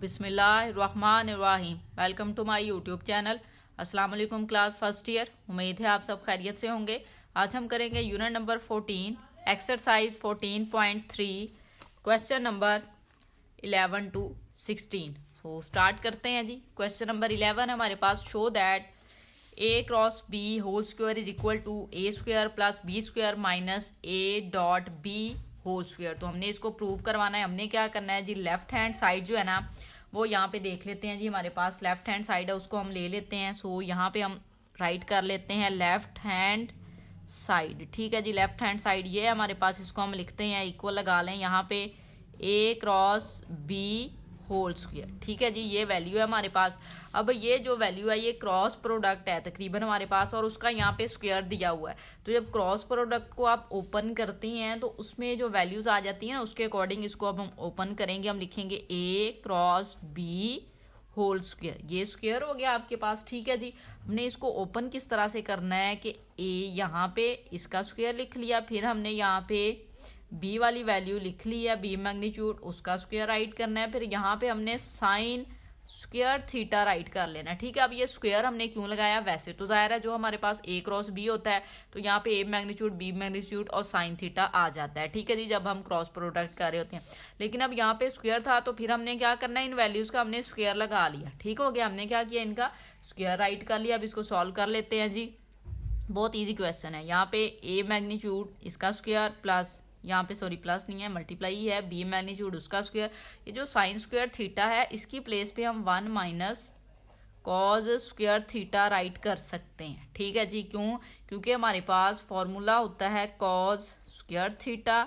बिस्मिल्लाहिर्रहमानिर्रहीम। Welcome to my YouTube channel. अस्सलाम वालेकुम क्लास फर्स्ट ईयर। उम्मीद है आप सब खैरियत से होंगे। आज हम करेंगे unit number 14 exercise 14.3 question number 11 to 16। So start करते हैं जी। क्वेश्चन नंबर 11 हमारे पास, show that a cross b whole square is equal to a square plus b square minus a dot b whole square. तो हमने इसको prove करवाना है। हमने क्या करना है जी, लेफ्ट हैंड साइड जो है ना वो यहाँ पे देख लेते हैं जी। हमारे पास लेफ्ट हैंड साइड है, उसको हम ले लेते हैं। सो यहाँ पे हम राइट कर लेते हैं लेफ्ट हैंड साइड। ठीक है जी, लेफ्ट हैंड साइड ये है हमारे पास। इसको हम लिखते हैं, इक्वल लगा लें यहाँ पे a cross b whole square. ठीक है जी, ये वैल्यू है हमारे पास। अब ये जो वैल्यू है ये क्रॉस प्रोडक्ट है तकरीबन हमारे पास, और उसका यहाँ पे स्क्वायर दिया हुआ है। तो जब क्रॉस प्रोडक्ट को आप ओपन करती हैं तो उसमें जो वैल्यूज आ जाती हैं ना, उसके अकॉर्डिंग इसको अब हम ओपन करेंगे। हम लिखेंगे a cross b whole square. ये स्क्वायर हो गया आपके पास। ठीक है जी, हमने इसको ओपन किस तरह से करना है कि a यहाँ पे इसका स्क्वायर लिख लिया, फिर हमने यहाँ पे b वाली वैल्यू लिख ली है, b मैग्नीट्यूड, उसका स्क्वायर राइट करना है। फिर यहाँ पे हमने साइन स्क्वायर थीटा राइट कर लेना है। ठीक है, अब ये स्क्वायर हमने क्यों लगाया, वैसे तो जाहिर है जो हमारे पास a क्रॉस b होता है तो यहाँ पे a मैग्नीट्यूड b मैग्नीट्यूड और साइन थीटा आ जाता है। ठीक है जी, जब हम क्रॉस प्रोडक्ट कर रहे होते हैं। लेकिन अब यहाँ पे स्क्वायर था तो फिर हमने क्या करना है, इन वैल्यूज का हमने स्क्वायर लगा लिया। ठीक हो गया, हमने क्या किया, इनका स्क्वायर राइट कर लिया। अब इसको सॉल्व कर लेते हैं जी। बहुत ईजी क्वेश्चन है। यहाँ पे a मैग्नीट्यूड इसका स्क्वायर प्लस, यहाँ पे सॉरी प्लस नहीं है मल्टीप्लाई ही है, b मैग्नीट्यूड उसका स्क्वायर। ये जो साइन स्क्वायर थीटा है इसकी प्लेस पे हम 1 minus cos square theta right कर सकते हैं। ठीक है जी, क्यों, क्योंकि हमारे पास फॉर्मूला होता है cos square theta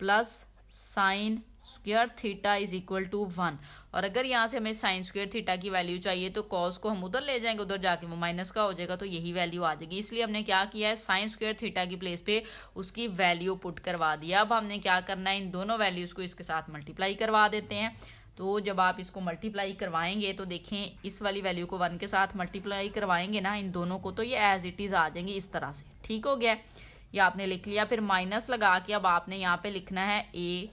plus sine square theta is equal to 1। और अगर यहाँ से हमें साइन स्क्वायर थीटा की वैल्यू चाहिए तो कॉस को हम उधर ले जाएंगे, उधर जाके वो माइनस का हो जाएगा, तो यही वैल्यू आ जाएगी। इसलिए हमने क्या किया है, साइन स्क्वायर थीटा की प्लेस पे उसकी वैल्यू पुट करवा दिया। अब हमने क्या करना है, इन दोनों वैल्यूज को इसके साथ मल्टीप्लाई करवा देते हैं। तो जब आप इसको मल्टीप्लाई करवाएंगे तो देखें, इस वाली वैल्यू को 1 के साथ मल्टीप्लाई करवाएंगे ना इन दोनों को, तो ये एज इट इज आ जाएंगे इस तरह से। ठीक हो गया, ये आपने लिख लिया। फिर माइनस लगा के अब आपने यहाँ पे लिखना है a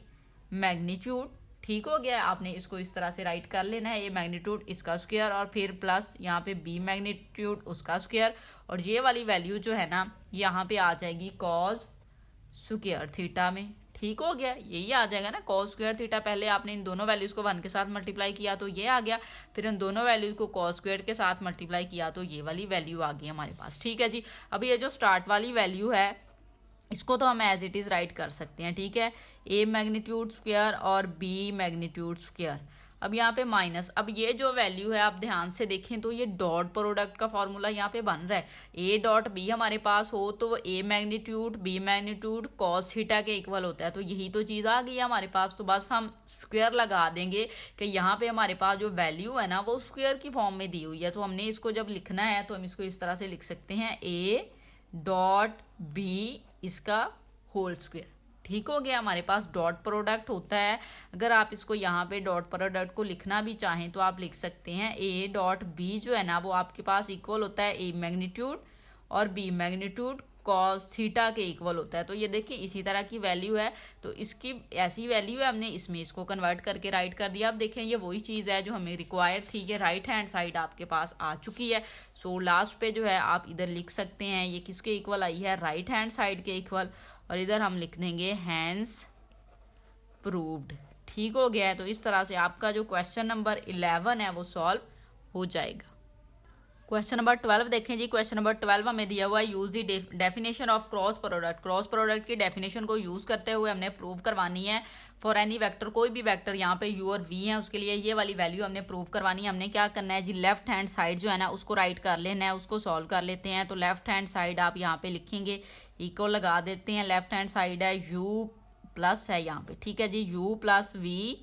मैग्नीट्यूड। ठीक हो गया, आपने इसको इस तरह से राइट कर लेना है, a मैग्नीट्यूड इसका स्क्वायर और फिर प्लस यहाँ पे b मैग्नीट्यूड उसका स्क्वायर। और ये वाली वैल्यू जो है ना यहाँ पे आ जाएगी कॉस स्क्वायर थीटा में। ठीक हो गया, यही आ जाएगा ना कॉस स्क्वायर थीटा। पहले आपने इन दोनों वैल्यूज को 1 के साथ मल्टीप्लाई किया तो ये आ गया, फिर इन दोनों वैल्यूज को कॉस स्क्वायर के साथ मल्टीप्लाई किया तो ये वाली वैल्यू आ गई हमारे पास। ठीक है जी, अब ये जो स्टार्ट वाली वैल्यू है इसको तो हम एज इट इज राइट कर सकते हैं। ठीक है, a मैग्नीट्यूड स्क्वायर और b मैग्नीट्यूड स्क्वायर। अब यहाँ पे माइनस, अब ये जो वैल्यू है आप ध्यान से देखें तो ये डॉट प्रोडक्ट का फॉर्मूला यहाँ पे बन रहा है। a डॉट b हमारे पास हो तो a magnitude b magnitude cos theta के इक्वल होता है। तो यही तो चीज़ आ गई है हमारे पास। तो बस हम स्क्वायर लगा देंगे कि यहाँ पे हमारे पास जो वैल्यू है ना वो स्क्वायर की फॉर्म में दी हुई है। तो हमने इसको जब लिखना है तो हम इसको इस तरह से लिख सकते हैं, a डॉट b इसका होल स्क्वायर। ठीक हो गया, हमारे पास डॉट प्रोडक्ट होता है। अगर आप इसको यहाँ पे डॉट प्रोडक्ट को लिखना भी चाहें तो आप लिख सकते हैं a डॉट b जो है ना वो आपके पास इक्वल होता है a मैग्नीट्यूड और b मैग्नीट्यूड कॉस थीटा के इक्वल होता है। तो ये देखिए इसी तरह की वैल्यू है, तो इसकी ऐसी वैल्यू है, हमने इसमें इसको कन्वर्ट करके राइट कर दिया। अब देखें ये वही चीज़ है जो हमें रिक्वायर्ड थी कि राइट हैंड साइड आपके पास आ चुकी है। सो लास्ट पे जो है आप इधर लिख सकते हैं ये किसके इक्वल आई है, राइट हैंड साइड के इक्वल, और इधर हम लिख देंगे हैंस प्रूव्ड। ठीक हो गया है, तो इस तरह से आपका जो क्वेश्चन नंबर 11 है वो सॉल्व हो जाएगा। क्वेश्चन नंबर 12 देखें जी। क्वेश्चन नंबर 12 हमें दिया हुआ है, use the definition of cross product. Cross product की डेफिनेशन को यूज करते हुए हमने प्रूव करवानी है फॉर एनी वेक्टर, कोई भी वेक्टर यहाँ पे u और v है उसके लिए ये वाली वैल्यू हमने प्रूव करवानी है। हमने क्या करना है जी, लेफ्ट हैंड साइड जो है ना उसको राइट कर लेना है, उसको सॉल्व कर लेते हैं। तो लेफ्ट हैंड साइड आप यहाँ पे लिखेंगे, इक्वल लगा देते हैं। लेफ्ट हैंड साइड है u प्लस है यहाँ पे। ठीक है जी, u प्लस v,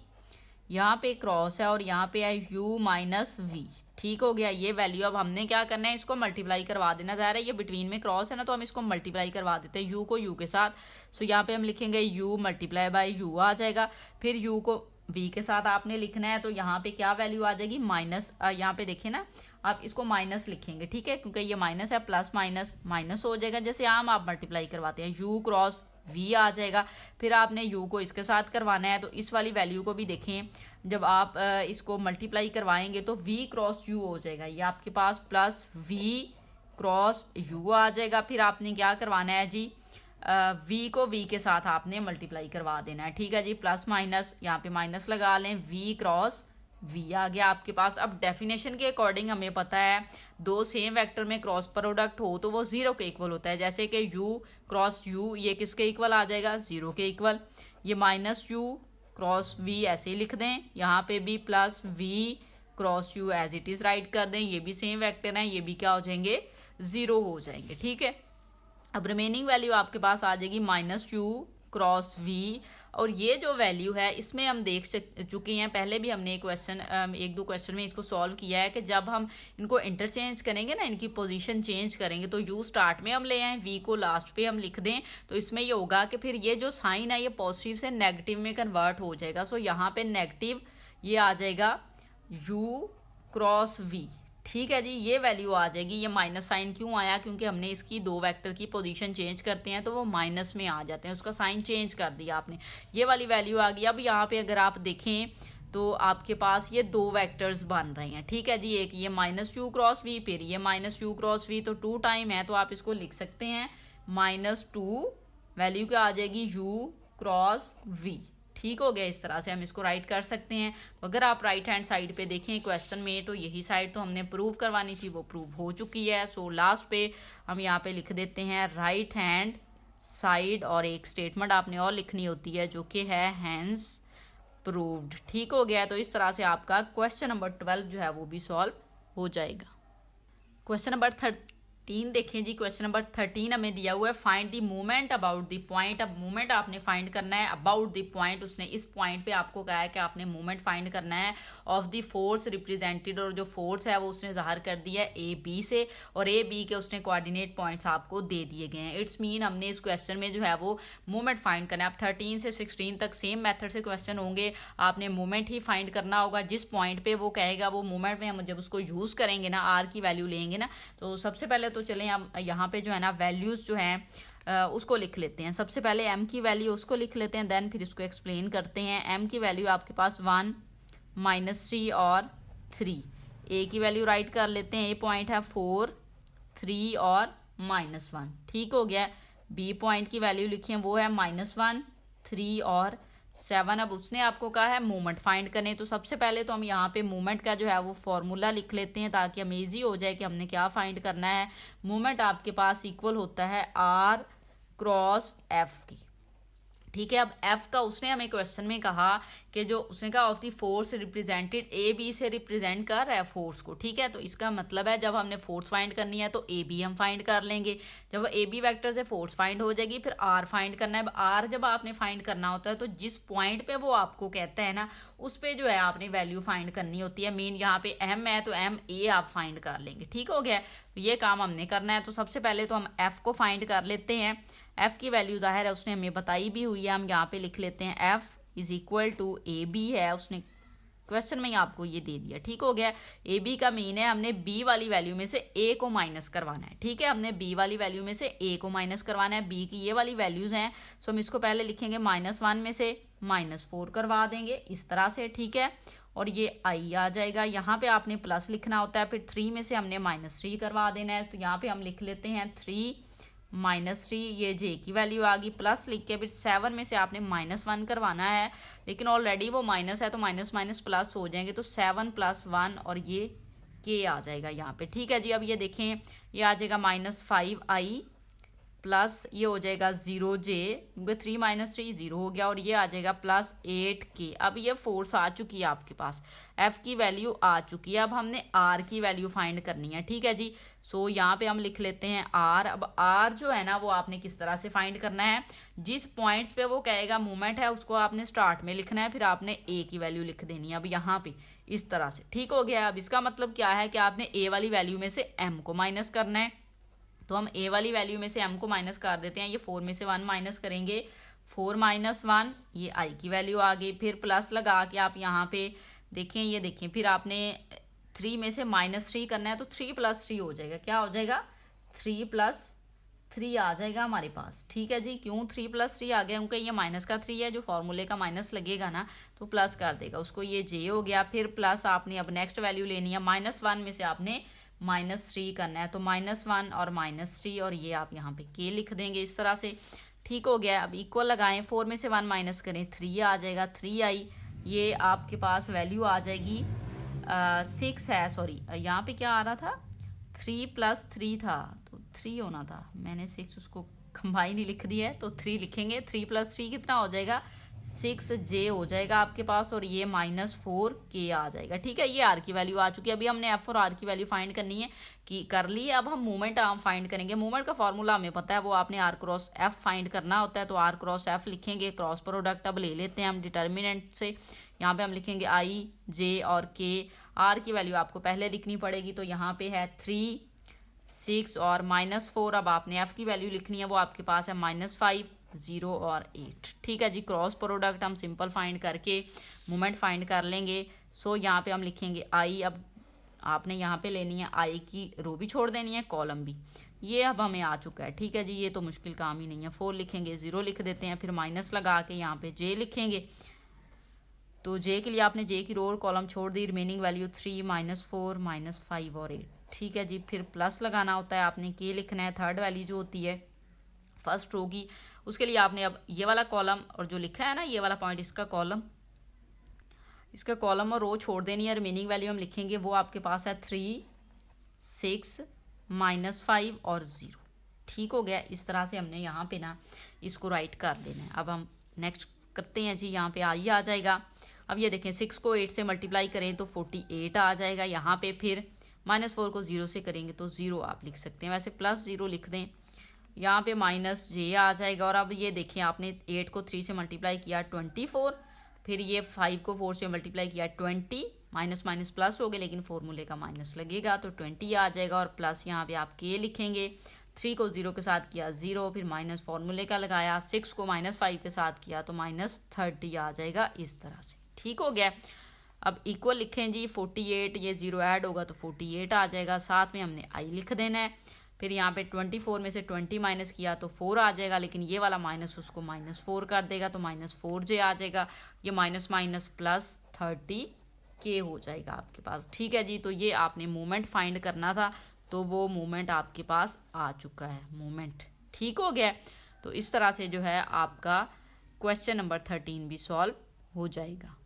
यहाँ पे क्रॉस है और यहाँ पे है u माइनस v। ठीक हो गया, ये वैल्यू अब हमने क्या करना है, इसको मल्टीप्लाई करवा देना। जा रहा है ये बिटवीन में क्रॉस है ना, तो हम इसको मल्टीप्लाई करवा देते हैं u को u के साथ। सो यहाँ पे हम लिखेंगे u मल्टीप्लाई बाय u आ जाएगा। फिर u को v के साथ आपने लिखना है, तो यहाँ पे क्या वैल्यू आ जाएगी, माइनस। यहाँ पे देखिए ना आप इसको माइनस लिखेंगे। ठीक है, क्योंकि ये माइनस है, प्लस माइनस माइनस हो जाएगा, जैसे आम आप मल्टीप्लाई करवाते हैं। u क्रॉस v आ जाएगा। फिर आपने u को इसके साथ करवाना है, तो इस वाली वैल्यू को भी देखें, जब आप इसको मल्टीप्लाई करवाएंगे तो v क्रॉस u हो जाएगा, ये आपके पास प्लस v क्रॉस u आ जाएगा। फिर आपने क्या करवाना है जी, v को v के साथ आपने मल्टीप्लाई करवा देना है, ठीक है जी। प्लस माइनस यहाँ पे माइनस लगा लें, v क्रॉस v आ गया आपके पास। अब डेफिनेशन के अकॉर्डिंग हमें पता है दो सेम वेक्टर में क्रॉस प्रोडक्ट हो तो वो 0 के इक्वल होता है, जैसे कि u क्रॉस u ये किसके इक्वल आ जाएगा, 0 के इक्वल। ये माइनस u क्रॉस v ऐसे ही लिख दें, यहाँ पे भी plus v cross u as it is write कर दें, ये भी सेम वेक्टर है, ये भी क्या हो जाएंगे, 0 हो जाएंगे, ठीक है। अब रिमेनिंग वैल्यू आपके पास आ जाएगी माइनस u क्रॉस v, और ये जो वैल्यू है इसमें हम देख चुके हैं, पहले भी हमने एक दो क्वेश्चन में इसको सॉल्व किया है कि जब हम इनको इंटरचेंज करेंगे ना, इनकी पोजीशन चेंज करेंगे, तो u स्टार्ट में हम ले आए, v को लास्ट पे हम लिख दें, तो इसमें ये होगा कि फिर ये जो साइन है ये पॉजिटिव से नेगेटिव में कन्वर्ट हो जाएगा। सो यहाँ पे नेगेटिव ये आ जाएगा u क्रॉस v, ठीक है जी, ये वैल्यू आ जाएगी। ये माइनस साइन क्यों आया, क्योंकि हमने इसकी दो वेक्टर की पोजीशन चेंज करते हैं तो वो माइनस में आ जाते हैं, उसका साइन चेंज कर दिया आपने, ये वाली वैल्यू आ गई। अब यहाँ पे अगर आप देखें तो आपके पास ये दो वेक्टर्स बन रहे हैं, ठीक है जी, एक ये माइनस u क्रॉस v, फिर ये माइनस u क्रॉस v, तो 2 टाइम है, तो आप इसको लिख सकते हैं -2, वैल्यू क्या आ जाएगी u क्रॉस v, ठीक हो गया। इस तरह से हम इसको राइट कर सकते हैं। तो अगर आप राइट हैंड साइड पे देखें क्वेश्चन में, तो यही साइड तो हमने प्रूव करवानी थी, वो प्रूव हो चुकी है। सो लास्ट पे हम यहाँ पे लिख देते हैं राइट हैंड साइड, और एक स्टेटमेंट आपने और लिखनी होती है जो कि है हैंस प्रूव्ड, ठीक हो गया। तो इस तरह से आपका क्वेश्चन नंबर 12 जो है वो भी सॉल्व हो जाएगा। क्वेश्चन नंबर 13 देखें जी। क्वेश्चन नंबर 13 हमें दिया हुआ है find the movement about the point. अब मूवमेंट आपने फाइंड करना है अबाउट द पॉइंट, उसने इस पॉइंट पे आपको कहा है कि आपने मूवमेंट फाइंड करना है ऑफ द फोर्स रिप्रेजेंटेड, और जो फोर्स है वो उसने जाहिर कर दिया है ए बी से, और ए बी के उसने कोऑर्डिनेट पॉइंट्स आपको दे दिए गए हैं। इट्स मीन हमने इस क्वेश्चन में जो है वो मूवमेंट फाइंड करना है। अब 13 से 16 तक सेम मेथड से क्वेश्चन होंगे, आपने मूवमेंट ही फाइंड करना होगा। जिस पॉइंट पे वो कहेगा वो मूवमेंट में हम जब उसको यूज करेंगे ना, आर की वैल्यू लेंगे ना, तो सबसे पहले तो चलें हम यहाँ पे जो है ना वैल्यूज जो हैं उसको लिख लेते हैं। सबसे पहले m की वैल्यू उसको लिख लेते हैं, देन फिर इसको एक्सप्लेन करते हैं। m की वैल्यू आपके पास 1, -3 और 3। a की वैल्यू राइट कर लेते हैं, a पॉइंट है 4, 3 और -1, ठीक हो गया। b पॉइंट की वैल्यू लिखी है वो है -1, 3 और 7। अब उसने आपको कहा है मूवमेंट फाइंड करने, तो सबसे पहले तो हम यहाँ पे मूवमेंट का जो है वो फॉर्मूला लिख लेते हैं ताकि हमें ईजी हो जाए कि हमने क्या फाइंड करना है। मूवमेंट आपके पास इक्वल होता है r क्रॉस f की, ठीक है। अब f का उसने हमें क्वेश्चन में कहा कि जो उसने कहा of the force represented, A B से रिप्रेजेंट कर रहा है फोर्स को, ठीक है। तो इसका मतलब है जब हमने फोर्स फाइंड करनी है तो ए बी हम फाइंड कर लेंगे। जब ए बी वैक्टर से फोर्स फाइंड हो जाएगी फिर आर फाइंड करना है। अब आर जब आपने फाइंड करना होता है तो जिस पॉइंट पे वो आपको कहता है ना उस पे जो है आपने वैल्यू फाइंड करनी होती है। मेन यहाँ पे m है तो m a आप फाइंड कर लेंगे, ठीक हो गया। तो ये काम हमने करना है। तो सबसे पहले तो हम f को फाइंड कर लेते हैं। f की वैल्यू जाहिर है उसने हमें बताई भी हुई है, हम यहाँ पे लिख लेते हैं f is equal to A B है, उसने क्वेश्चन में ही आपको ये दे दिया, ठीक हो गया। ए बी का मीन है हमने b वाली वैल्यू में से a को माइनस करवाना है, ठीक है। हमने b वाली वैल्यू में से a को माइनस करवाना है। b की ये वाली वैल्यूज हैं, सो हम इसको पहले लिखेंगे -1 में से -4 करवा देंगे इस तरह से, ठीक है। और ये i आ जाएगा, यहाँ पे आपने प्लस लिखना होता है। फिर 3 में से हमने -3 करवा देना है, तो यहाँ पे हम लिख लेते हैं 3 -3, ये j की वैल्यू आ गई। प्लस लिख के फिर 7 में से आपने -1 करवाना है, लेकिन ऑलरेडी वो माइनस है तो माइनस माइनस प्लस हो जाएंगे, तो 7 + 1 और ये k आ जाएगा यहाँ पे, ठीक है जी। अब ये देखें ये आ जाएगा -5i प्लस ये हो जाएगा 0j, क्योंकि 3 - 3 0 हो गया, और ये आ जाएगा +8k। अब ये फोर्स आ चुकी है आपके पास, f की वैल्यू आ चुकी है। अब हमने r की वैल्यू फाइंड करनी है, ठीक है जी। सो यहाँ पे हम लिख लेते हैं r। अब r जो है ना वो आपने किस तरह से फाइंड करना है, जिस पॉइंट्स पे वो कहेगा मूवमेंट है उसको आपने स्टार्ट में लिखना है, फिर आपने a की वैल्यू लिख देनी है। अब यहाँ पे इस तरह से, ठीक हो गया। अब इसका मतलब क्या है कि आपने a वाली वैल्यू में से m को माइनस करना है, तो हम a वाली वैल्यू में से m को माइनस कर देते हैं। ये 4 में से 1 माइनस करेंगे, 4 - 1, ये i की वैल्यू आ गई। फिर प्लस लगा के आप यहाँ पे देखें, ये देखें, फिर आपने 3 में से -3 करना है, तो 3 + 3 हो जाएगा, क्या हो जाएगा 3 + 3 आ जाएगा हमारे पास। ठीक है जी, क्यों 3 + 3 आ गया? क्योंकि ये माइनस का 3 है, जो फॉर्मूले का माइनस लगेगा ना तो प्लस कर देगा उसको, ये जे हो गया। फिर प्लस आपने अब नेक्स्ट वैल्यू लेनी है, -1 में से आपने -3 करना है, तो -1 और -3 और ये आप यहाँ पे के लिख देंगे इस तरह से। ठीक हो गया। अब इक्वल लगाएं, 4 में से 1 माइनस करें, 3 आ जाएगा। 3 आई, ये आपके पास वैल्यू आ जाएगी 6 है, सॉरी यहाँ पे क्या आ रहा था, 3 + 3 था तो 3 होना था, मैंने 6 उसको कंबाइन ही लिख दिया है, तो 3 लिखेंगे। 3 + 3 कितना हो जाएगा, 6J हो जाएगा आपके पास, और ये -4K आ जाएगा। ठीक है, ये आर की वैल्यू आ चुकी है। अभी हमने F और R की वैल्यू फाइंड करनी है कि कर ली है। अब हम मूवमेंट आर्म फाइंड करेंगे। मूवमेंट का फॉर्मूला हमें पता है, वो आपने R × F फाइंड करना होता है, तो R × F लिखेंगे। क्रॉस प्रोडक्ट अब ले लेते हैं हम डिटर्मिनेंट से। यहाँ पे हम लिखेंगे I, J और K। R की वैल्यू आपको पहले लिखनी पड़ेगी, तो यहाँ पे है 3, 6 और -4। अब आपने F की वैल्यू लिखनी है, वो आपके पास है -5, 0 और 8। ठीक है जी, क्रॉस प्रोडक्ट हम सिंपल फाइंड करके मोमेंट फाइंड कर लेंगे। सो यहाँ पे हम लिखेंगे I। अब आपने यहाँ पे लेनी है I की रो भी छोड़ देनी है, कॉलम भी। ये अब हमें आ चुका है। ठीक है जी, ये तो मुश्किल काम ही नहीं है। 4 लिखेंगे, 0 लिख देते हैं, फिर माइनस लगा के यहाँ पे J लिखेंगे। तो J के लिए आपने J की रो और कॉलम छोड़ दी, रिमेनिंग वैल्यू 3, -4, -5 और 8। ठीक है जी, फिर प्लस लगाना होता है आपने, K लिखना है। थर्ड वैल्यू जो होती है फर्स्ट रो की, उसके लिए आपने अब ये वाला कॉलम और जो लिखा है ना ये वाला पॉइंट, इसका कॉलम और रो छोड़ देनी है। रिमेनिंग वैल्यू हम लिखेंगे, वो आपके पास है 3, 6, -5 और 0। ठीक हो गया। इस तरह से हमने यहाँ पे ना इसको राइट कर देना है। अब हम नेक्स्ट करते हैं जी, यहाँ पे I आ जाएगा। अब ये देखें, 6 को 8 से मल्टीप्लाई करें तो 48 आ जाएगा यहाँ पे। फिर -4 को 0 से करेंगे तो 0 आप लिख सकते हैं, वैसे +0 लिख दें। यहाँ पे -J आ जाएगा। और अब ये देखिए, आपने 8 को 3 से मल्टीप्लाई किया 24, फिर ये 5 को 4 से मल्टीप्लाई किया 20, माइनस प्लस हो गए, लेकिन फॉर्मूले का माइनस लगेगा तो 20 आ जाएगा। और प्लस यहाँ पे आप K लिखेंगे। 3 को 0 के साथ किया 0, फिर माइनस फॉर्मूले का लगाया। 6 को -5 के साथ किया तो -30 आ जाएगा इस तरह से। ठीक हो गया। अब इक्वल लिखें जी, 48, ये 0 ऐड होगा तो 48 आ जाएगा। साथ में हमने I लिख देना है। फिर यहाँ पे 24 में से 20 माइनस किया तो 4 आ जाएगा, लेकिन ये वाला माइनस उसको -4 कर देगा तो -4J आ जाएगा। ये माइनस प्लस 30K हो जाएगा आपके पास। ठीक है जी, तो ये आपने मूवमेंट फाइंड करना था, तो वो मूवमेंट आपके पास आ चुका है मूवमेंट। ठीक हो गया। तो इस तरह से जो है आपका क्वेश्चन नंबर 13 भी सॉल्व हो जाएगा।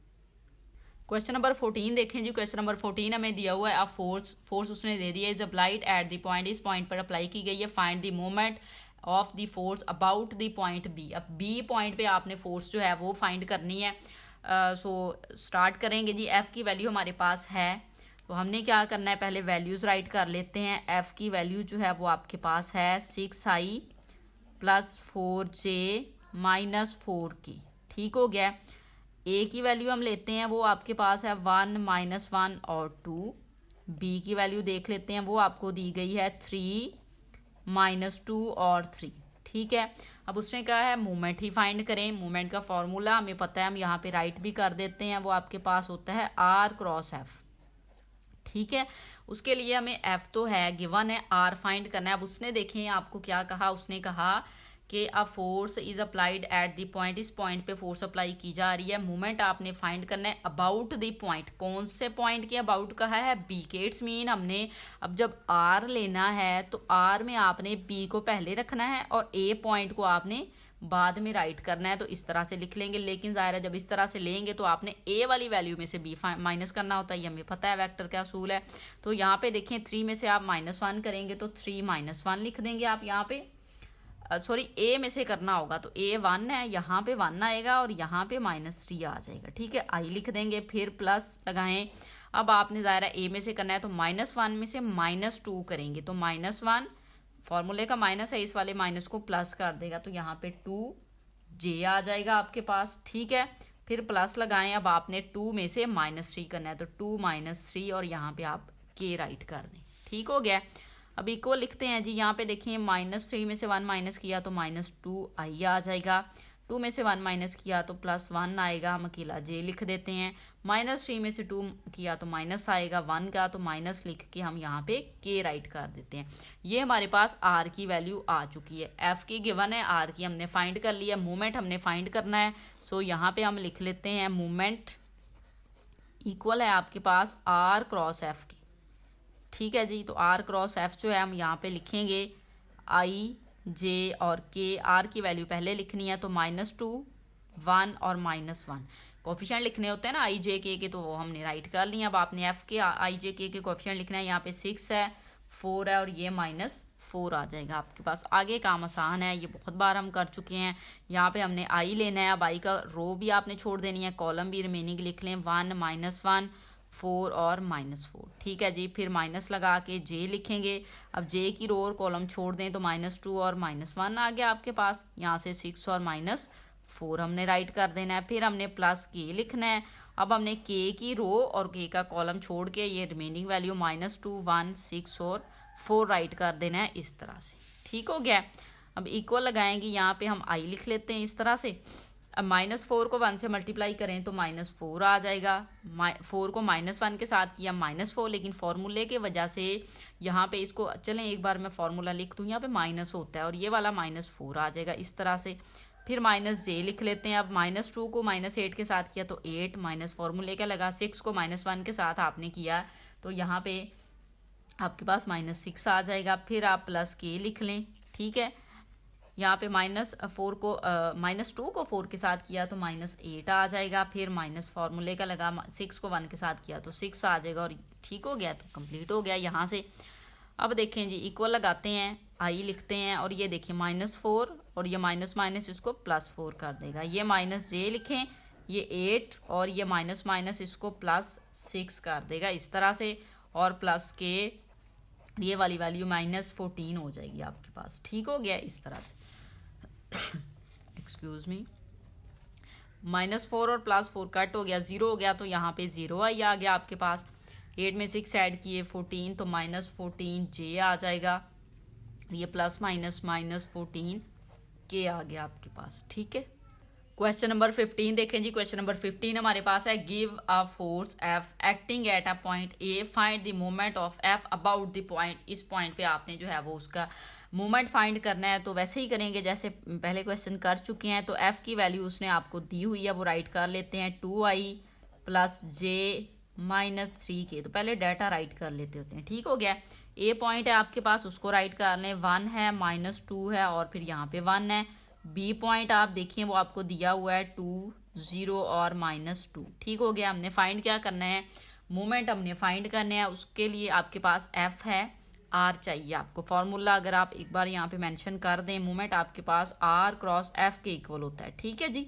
क्वेश्चन नंबर 14 देखें जी। क्वेश्चन नंबर 14 हमें दिया हुआ है, अब फोर्स उसने दे दिया, is applied at the point, इस पॉइंट पर अप्लाई की गई है। Find the moment of the force about the point B. अब बी पॉइंट पे आपने फोर्स जो है वो फाइंड करनी है। सो स्टार्ट करेंगे जी। एफ की वैल्यू हमारे पास है, तो हमने क्या करना है, पहले वैल्यूज राइट कर लेते हैं। एफ की वैल्यू जो है वो आपके पास है 6I + 4J - 4K। ठीक हो गया। ए की वैल्यू हम लेते हैं, वो आपके पास है 1, -1 और 2। बी की वैल्यू देख लेते हैं, वो आपको दी गई है 3, -2 और 3। ठीक है। अब उसने कहा है मूवमेंट ही फाइंड करें। मूवमेंट का फॉर्मूला हमें पता है, हम यहाँ पे राइट भी कर देते हैं। वो आपके पास होता है R × F। ठीक है। उसके लिए हमें F तो है गिवन है, R फाइंड करना है। अब उसने देखें आपको क्या कहा, उसने कहा कि a force is applied at the point, इस पॉइंट पे फोर्स अप्लाई की जा रही है। मूवमेंट आपने फाइंड करना है अबाउट द पॉइंट। कौन से पॉइंट के अबाउट कहा है, बी के। इट्स मीन हमने अब जब आर लेना है तो आर में आपने बी को पहले रखना है और ए पॉइंट को आपने बाद में राइट करना है। तो इस तरह से लिख लेंगे, लेकिन ज़ाहिर है जब इस तरह से लेंगे तो आपने ए वाली वैल्यू में से बी माइनस करना होता है, ये हमें पता है वेक्टर का असूल है। तो यहाँ पे देखें 3 में से आप -1 करेंगे तो 3 - 1 लिख देंगे आप यहाँ पे। सॉरी, ए में से करना होगा तो ए 1 है, यहाँ पे 1 आएगा और यहाँ पे -3 आ जाएगा। ठीक है। I लिख देंगे, फिर प्लस लगाएं। अब आपने ज़ाहिर है ए में से करना है तो -1 में से -2 करेंगे तो -1 फॉर्मूले का माइनस है, इस वाले माइनस को प्लस कर देगा तो यहाँ पे 2J आ जाएगा आपके पास। ठीक है। फिर प्लस लगाएं। अब आपने 2 में से -3 करना है तो 2 - 3 और यहाँ पे आप K राइट कर दें। ठीक हो गया। अब इक्वल लिखते हैं जी। यहाँ पे देखिए -3 में से 1 माइनस किया तो -2I आ जाएगा। 2 में से 1 माइनस किया तो +1 आएगा, हम अकेला j लिख देते हैं। -3 में से 2 किया तो माइनस आएगा 1 का, तो माइनस लिख के हम यहाँ पे k राइट कर देते हैं। ये हमारे पास r की वैल्यू आ चुकी है। f की गिवन है, r की हमने फाइंड कर लिया, मूवमेंट हमने फाइंड करना है। सो यहाँ पे हम लिख लेते हैं मूवमेंट इक्वल है आपके पास r क्रॉस f के। ठीक है जी, तो r क्रॉस f जो है हम यहाँ पे लिखेंगे i j और k। r की वैल्यू पहले लिखनी है तो -2, 1 और -1 कोफिशिएंट लिखने होते हैं ना i j k के, तो वो हमने राइट कर लिया। अब आपने f के i j k के कोफिशिएंट लिखना है। यहाँ पे 6 है, 4 है और ये -4 आ जाएगा आपके पास। आगे काम आसान है, ये बहुत बार हम कर चुके हैं। यहाँ पे हमने i लेना है। अब i का रो भी आपने छोड़ देनी है, कॉलम भी रिमेनिंग लिख लें 1 -1 4 और -4। ठीक है जी, फिर माइनस लगा के j लिखेंगे। अब j की रो और कॉलम छोड़ दें तो -2 और -1 आ गया आपके पास। यहाँ से 6 और -4 हमने राइट कर देना है। फिर हमने प्लस k लिखना है। अब हमने k की रो और k का कॉलम छोड़ के ये रिमेनिंग वैल्यू -2, 1, 6 और 4 राइट कर देना है इस तरह से। ठीक हो गया। अब इक्वल लगाएंगे, यहाँ पे हम i लिख लेते हैं इस तरह से। अब -4 को 1 से मल्टीप्लाई करें तो -4 आ जाएगा। 4 को -1 के साथ किया -4, लेकिन फॉर्मूले के वजह से यहाँ पे इसको चलें एक बार मैं फॉर्मूला लिख दूँ। यहाँ पे माइनस होता है और ये वाला -4 आ जाएगा इस तरह से। फिर -j लिख लेते हैं। अब -2 को -8 के साथ किया तो 8, माइनस फॉर्मूले का लगा। 6 को -1 के साथ आपने किया तो यहाँ पे आपके पास -6 आ जाएगा। फिर आप प्लस k लिख लें। ठीक है, यहाँ पे -2 को 4 के साथ किया तो -8 आ जाएगा। फिर माइनस फार्मूले का लगा, 6 को 1 के साथ किया तो 6 आ जाएगा और ठीक हो गया, तो कंप्लीट हो गया यहाँ से। अब देखें जी, इक्वल लगाते हैं, i लिखते हैं और ये देखिए -4 और ये माइनस इसको +4 कर देगा। ये -j लिखें, ये 8 और ये माइनस इसको +6 कर देगा इस तरह से। और प्लस के ये वाली वैल्यू -14 हो जाएगी आपके पास। ठीक हो गया इस तरह से। एक्सक्यूज मी, -4 और +4 कट हो गया, 0 हो गया, तो यहाँ पे 0 आई आ गया आपके पास। 8 में 6 ऐड किए 14, तो -14j आ जाएगा। ये +- -14k आ गया आपके पास। ठीक है, क्वेश्चन नंबर 15 देखें जी। क्वेश्चन नंबर 15 हमारे पास है, give a force F acting at a point A, find the moment of F about the point. इस पॉइंट पे आपने जो है वो उसका मोमेंट फाइंड करना है। तो वैसे ही करेंगे जैसे पहले क्वेश्चन कर चुके हैं। तो F की वैल्यू उसने आपको दी हुई है, वो राइट कर लेते हैं 2i + j - 3k। तो पहले डाटा राइट कर लेते होते हैं। ठीक हो गया। A पॉइंट है आपके पास, उसको राइट कर लें। 1 है, -2 है और फिर यहाँ पे 1 है। B पॉइंट आप देखिए वो आपको दिया हुआ है 2, 0 और -2। ठीक हो गया। हमने फाइंड क्या करना है, मोमेंट हमने फाइंड करने हैं। उसके लिए आपके पास F है, R चाहिए आपको। फॉर्मूला अगर आप एक बार यहाँ पे मेंशन कर दें, मोमेंट आपके पास R क्रॉस F के इक्वल होता है। ठीक है जी,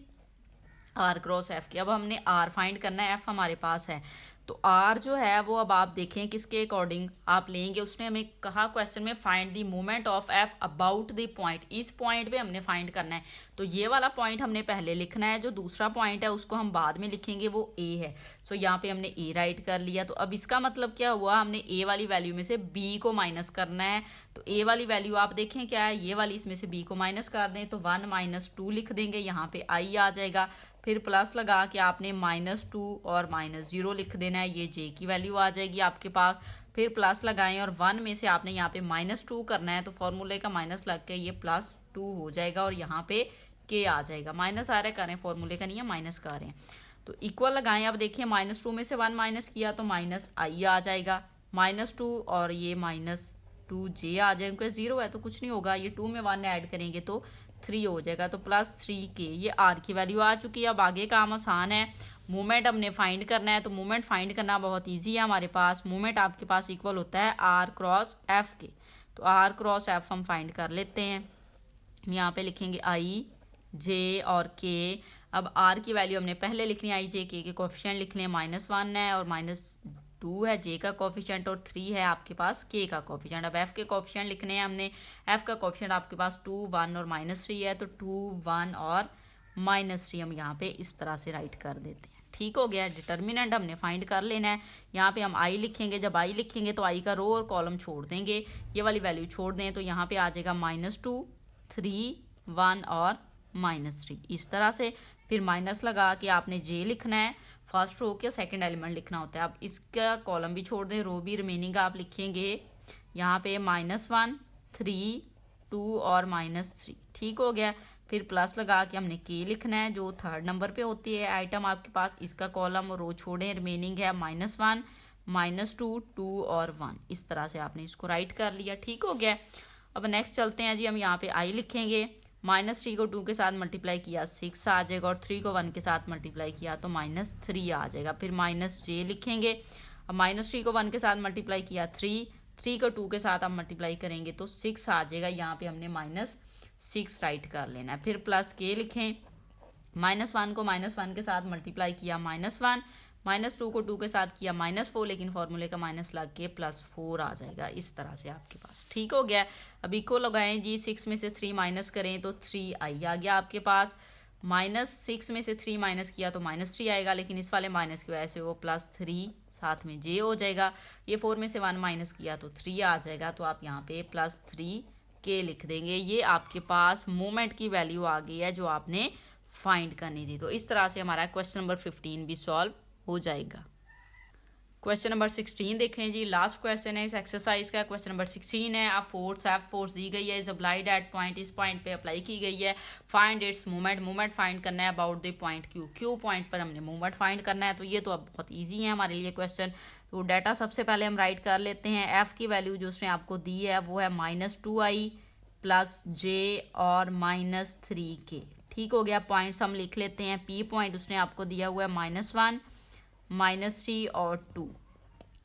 R क्रॉस F के। अब हमने R फाइंड करना है, F हमारे पास है। तो R जो है वो अब आप देखें किसके अकॉर्डिंग आप लेंगे। उसने हमें कहा क्वेश्चन में find the moment of F about the point. इस पॉइंट पे हमने फाइंड करना है। तो ये वाला पॉइंट हमने पहले लिखना है, जो दूसरा पॉइंट है उसको हम बाद में लिखेंगे, वो A है। सो यहाँ पे हमने A राइट कर लिया। तो अब इसका मतलब क्या हुआ, हमने A वाली वैल्यू में से B को माइनस करना है। तो A वाली वैल्यू आप देखें क्या है, ये वाली, इसमें से B को माइनस कर दें तो 1 - 2 लिख देंगे, यहाँ पे I आ जाएगा। फिर प्लस लगा के आपने -2 और -0 लिख देना है, ये j की वैल्यू आ जाएगी आपके पास। फिर प्लस लगाएं और 1 में से आपने यहाँ पे -2 करना है, तो फॉर्मूले का माइनस लग के ये +2 हो जाएगा और यहाँ पे k आ जाएगा। माइनस आ रहा है, करें फॉर्मूले का नहीं है, माइनस कर रहे हैं। तो इक्वल लगाएं। अब देखिए -2 में से 1 माइनस किया तो -i आ जाएगा। -2 और ये -2j आ जाएगा। 0 है तो कुछ नहीं होगा, ये 2 में 1 ऐड करेंगे तो 3 हो जाएगा, तो +3k। ये R की वैल्यू आ चुकी है। अब आगे काम आसान है, मोमेंट हमने फाइंड करना है। तो मोमेंट फाइंड करना बहुत इजी है हमारे पास। मोमेंट आपके पास इक्वल होता है R क्रॉस F के। तो R क्रॉस F हम फाइंड कर लेते हैं। यहाँ पे लिखेंगे I J और K। अब R की वैल्यू हमने पहले लिख ली, I J K के कोफिशिएंट लिख लें। -1 है और -2 है J का कोफिशिएंट और 3 है आपके पास K का कोफिशिएंट। अब F के कोफिशिएंट लिखने हैं हमने। F का कोफिशिएंट आपके पास 2, 1 और -3 है, तो 2, 1 और -3 हम यहाँ पे इस तरह से राइट कर देते हैं। ठीक हो गया। डिटर्मिनेंट हमने फाइंड कर लेना है। यहाँ पे हम I लिखेंगे। जब I लिखेंगे तो I का रो और कॉलम छोड़ देंगे, ये वाली वैल्यू छोड़ दें तो यहाँ पे आ जाएगा -2, 3, 1 और -3 इस तरह से। फिर माइनस लगा के आपने जे लिखना है, फर्स्ट रो के सेकंड एलिमेंट लिखना होता है। अब इसका कॉलम भी छोड़ दें, रो भी रिमेनिंग आप लिखेंगे यहाँ पे -1 3 2 और -3, ठीक हो गया। फिर प्लस लगा के हमने के लिखना है जो थर्ड नंबर पे होती है आइटम आपके पास। इसका कॉलम रो छोड़ें, रिमेनिंग है -1 -2 2 और 1, इस तरह से आपने इसको राइट कर लिया, ठीक हो गया। अब नेक्स्ट चलते हैं जी, हम यहाँ पे आई लिखेंगे। -3 को 2 के साथ मल्टीप्लाई किया 6 आ जाएगा, और 3 को 1 के साथ मल्टीप्लाई किया तो -3 आ जाएगा। फिर -j लिखेंगे। अब -3 को 1 के साथ मल्टीप्लाई किया 3 को 2 के साथ आप मल्टीप्लाई करेंगे तो 6 आ जाएगा। यहाँ पे हमने -6 राइट कर लेना है। फिर प्लस के लिखें। -1 को -1 के साथ मल्टीप्लाई किया -1, -2 को 2 के साथ किया -4, लेकिन फॉर्मूले का माइनस लग के +4 आ जाएगा, इस तरह से आपके पास, ठीक हो गया। अब इको लगाएं जी, 6 में से 3 माइनस करें तो 3 आई आ गया आपके पास। -6 में से 3 माइनस किया तो -3 आएगा, लेकिन इस वाले माइनस की वजह से वो +3 साथ में जे हो जाएगा। ये 4 में से 1 माइनस किया तो 3 आ जाएगा, तो आप यहाँ पे +3 के लिख देंगे। ये आपके पास मोमेंट की वैल्यू आ गई है जो आपने फाइंड करनी थी। तो इस तरह से हमारा क्वेश्चन नंबर 15 भी सॉल्व हो जाएगा। क्वेश्चन नंबर 16 देखें जी, लास्ट क्वेश्चन है इस एक्सरसाइज का। क्वेश्चन नंबर 16 है, आप फोर्स दी गई है, इज अप्लाइड एट पॉइंट, इस पॉइंट पे अप्लाई की गई है। फाइंड इट्स मूवमेंट फाइंड करना है about the point Q point पर हमने मूवमेंट फाइंड करना है। तो ये तो अब बहुत ईजी है हमारे लिए क्वेश्चन। तो डाटा सबसे पहले हम राइट कर लेते हैं। एफ की वैल्यू जो उसने आपको दी है वो है -2i + j और -3k, ठीक हो गया। पॉइंट्स हम लिख लेते हैं। पी पॉइंट उसने आपको दिया हुआ है -1 -3 और 2।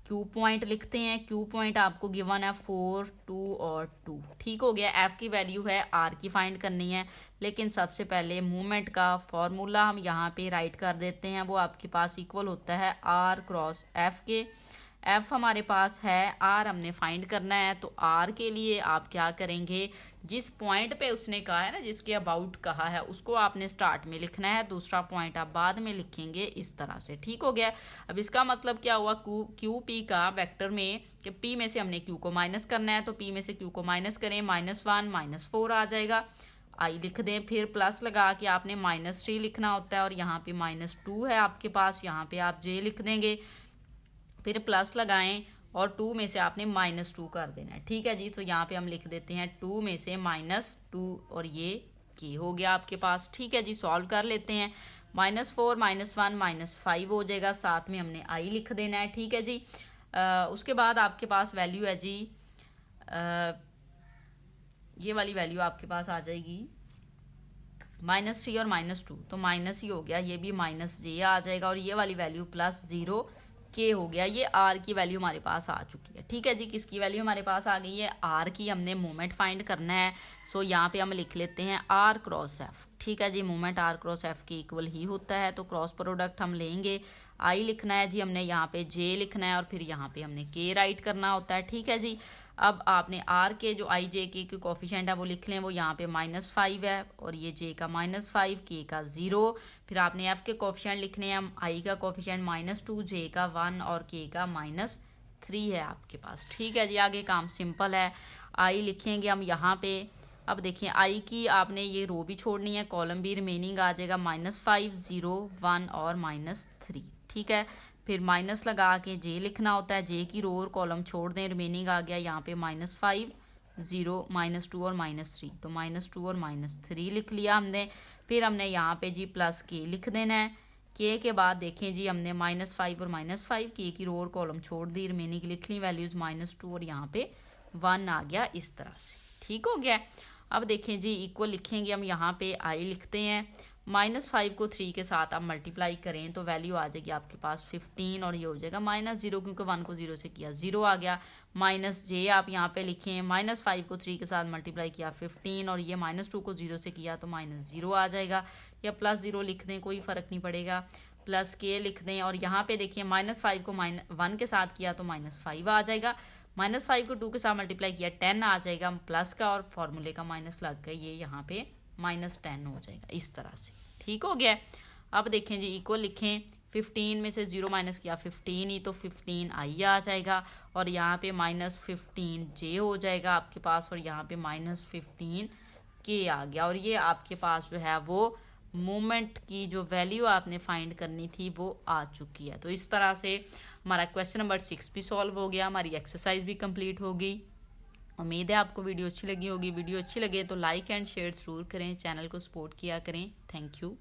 क्यू पॉइंट लिखते हैं। क्यू पॉइंट आपको गिवन है 4 2 और 2, ठीक हो गया। एफ की वैल्यू है आर की फाइंड करनी है, लेकिन सबसे पहले मूवमेंट का फॉर्मूला हम यहाँ पे राइट कर देते हैं। वो आपके पास इक्वल होता है R क्रॉस एफ के। एफ हमारे पास है, आर हमने फाइंड करना है। तो आर के लिए आप क्या करेंगे, जिस पॉइंट पे उसने कहा है ना, जिसके अबाउट कहा है, उसको आपने स्टार्ट में लिखना है, दूसरा पॉइंट आप बाद में लिखेंगे, इस तरह से, ठीक हो गया। अब इसका मतलब क्या हुआ, क्यू पी का वेक्टर में कि पी में से हमने क्यू को माइनस करना है, तो पी में से क्यू को माइनस करें, -1 -4 आ जाएगा। आई लिख दें। फिर प्लस लगा के आपने -3 लिखना होता है, और यहाँ पे -2 है आपके पास, यहाँ पे आप जे लिख देंगे। फिर प्लस लगाएं और 2 में से आपने -2 कर देना है, ठीक है जी। तो यहाँ पे हम लिख देते हैं 2 में से -2, और ये के हो गया आपके पास, ठीक है जी। सॉल्व कर लेते हैं। -4 -1 -5 हो जाएगा, साथ में हमने आई लिख देना है, ठीक है जी। उसके बाद आपके पास वैल्यू है जी, ये वाली वैल्यू आपके पास आ जाएगी -3 और -2, तो माइनस ही हो गया, ये भी -j आ जाएगा, और ये वाली वैल्यू +0 के हो गया। ये आर की वैल्यू हमारे पास आ चुकी है, ठीक है जी। किसकी वैल्यू हमारे पास आ गई है, आर की। हमने मोमेंट फाइंड करना है, सो यहाँ पे हम लिख लेते हैं आर क्रॉस एफ, ठीक है जी। मोमेंट आर क्रॉस एफ के इक्वल ही होता है, तो क्रॉस प्रोडक्ट हम लेंगे। आई लिखना है जी हमने, यहाँ पे जे लिखना है, और फिर यहाँ पे हमने के राइट करना होता है, ठीक है जी। अब आपने आर के जो आई जे के कोफिशिएंट है वो लिख लें, वो यहाँ पे -5 है, और ये जे का -5, के का 0। फिर आपने एफ के कोफिशिएंट लिखने हैं, आई का कोफिशिएंट -2, जे का 1 और के का -3 है आपके पास, ठीक है जी। आगे काम सिंपल है। आई लिखेंगे हम यहाँ पे। अब देखिए आई की आपने ये रो भी छोड़नी है, कॉलम भी रिमेनिंग आ जाएगा -5 0 1 और -3, ठीक है। फिर माइनस लगा के जे लिखना होता है, जे की रो और कॉलम छोड़ दें, रिमेनिंग आ गया यहाँ पे -5 0 -2 और -3, तो -2 और -3 लिख लिया हमने। फिर हमने यहाँ पे जी प्लस के लिख देना है। के बाद देखें जी हमने -5 और -5, के की रो और कॉलम छोड़ दी, रिमेनिंग लिख ली वैल्यूज -2 और यहाँ पे 1 आ गया, इस तरह से, ठीक हो गया। अब देखें जी इक्वल लिखेंगे हम, यहाँ पे आई लिखते हैं। -5 को 3 के साथ आप मल्टीप्लाई करें तो वैल्यू आ जाएगी आपके पास 15, और ये हो जाएगा -0, क्योंकि 1 को 0 से किया 0 आ गया। -j आप यहाँ पे लिखें, -5 को 3 के साथ मल्टीप्लाई किया 15, और ये -2 को 0 से किया तो -0 आ जाएगा, या +0 लिख दें, कोई फ़र्क नहीं पड़ेगा। प्लस के लिख दें, और यहाँ पे देखिए -5 को 1 के साथ किया तो -5 आ जाएगा। -5 को 2 के साथ मल्टीप्लाई किया 10 आ जाएगा प्लस का, और फॉर्मूले का माइनस लग गया, ये यहाँ पे -10 हो जाएगा, इस तरह से, ठीक हो गया। अब देखें जी इक्वल लिखें, 15 में से 0 माइनस किया 15 ही, तो 15 आई आ जाएगा, और यहाँ पे -15 जे हो जाएगा आपके पास, और यहाँ पे -15 के आ गया और ये आपके पास जो है वो मोमेंट की जो वैल्यू आपने फाइंड करनी थी वो आ चुकी है। तो इस तरह से हमारा क्वेश्चन नंबर 6 भी सॉल्व हो गया, हमारी एक्सरसाइज भी कंप्लीट हो गई। उम्मीद है आपको वीडियो अच्छी लगी होगी। वीडियो अच्छी लगे तो लाइक एंड शेयर ज़रूर करें, चैनल को सपोर्ट किया करें। Thank you.